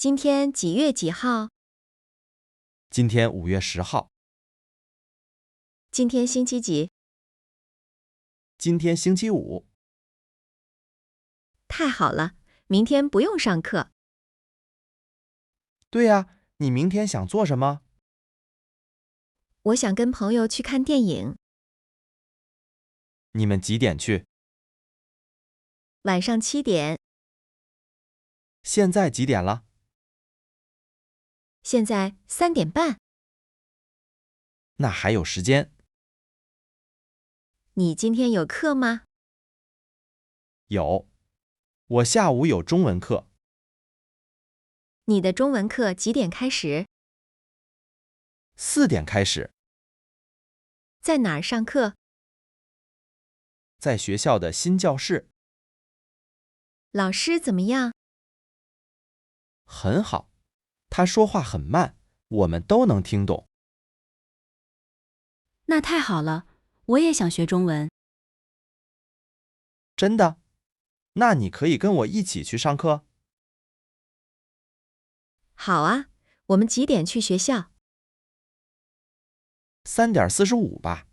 今天几月几号？今天5月10号。今天星期几？今天星期五。太好了，明天不用上课。对呀，你明天想做什么？我想跟朋友去看电影。你们几点去？晚上7点。现在几点了？现在3点半。那还有时间。你今天有课吗？有，我下午有中文课。你的中文课几点开始？ 4点开始。在哪儿上课？在学校的新教室。老师怎么样？很好，他说话很慢，我们都能听懂。那太好了，我也想学中文。真的？那你可以跟我一起去上课。好啊，我们几点去学校3点45吧。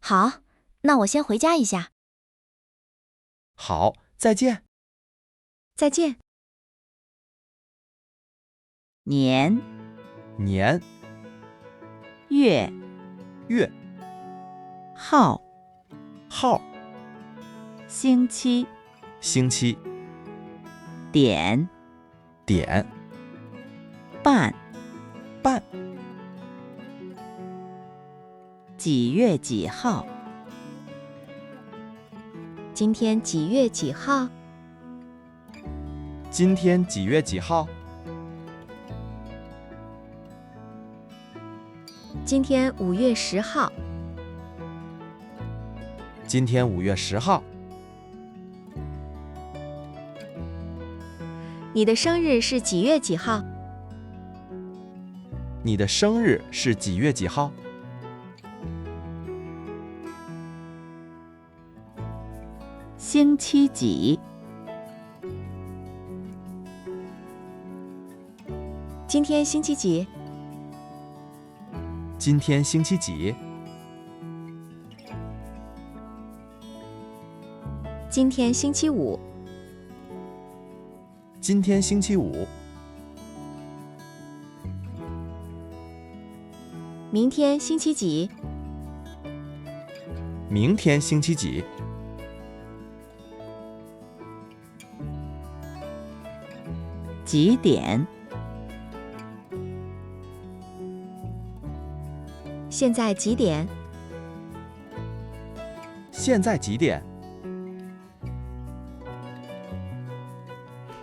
好，那我先回家一下。好，再见。再见。年、年、月、月、号、号、星期、星期、点、点、半、半、几月几号？今天几月几号？今天几月几号？今天5月10号。今天5月10号。你的生日是几月几号？你的生日是几月几号？星期几？今天星期几？今天星期几？今天星期五。今天星期五。明天星期几？明天星期几？几点？现在几点？现在几点？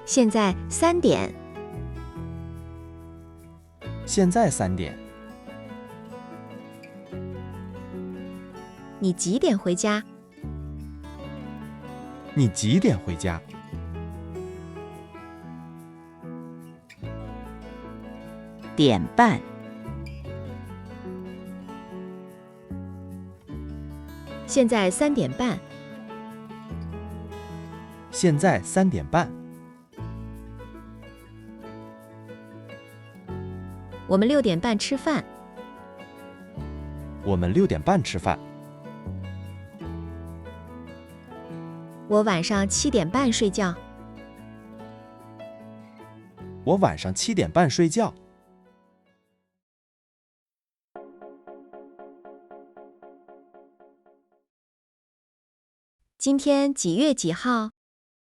现在3点。现在3点。你几点回家？你几点回家？点半。现在3点半。现在3点半。我们6点半吃饭。我们6点半吃饭。我晚上7点半睡觉。我晚上7点半睡觉。今天几月几号？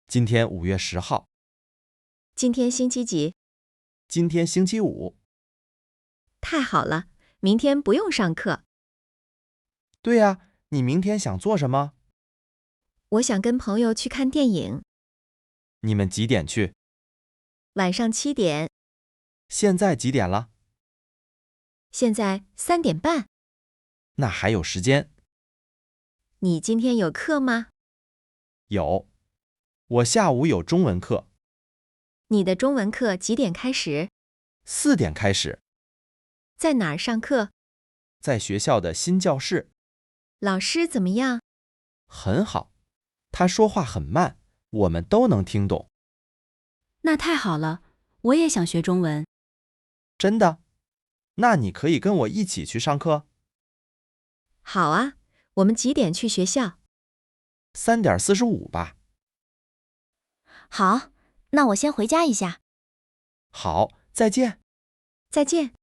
今天5月10号。今天星期几？今天星期五。太好了，明天不用上课。对呀，你明天想做什么？我想跟朋友去看电影。你们几点去？晚上7点。现在几点了？现在3点半。那还有时间。你今天有课吗？有，我下午有中文课。你的中文课几点开始？ 4点开始。在哪儿上课？在学校的新教室。老师怎么样？很好，他说话很慢，我们都能听懂。那太好了，我也想学中文。真的？那你可以跟我一起去上课。好啊，我们几点去学校3:45吧。好，那我先回家一下。好，再见。再见。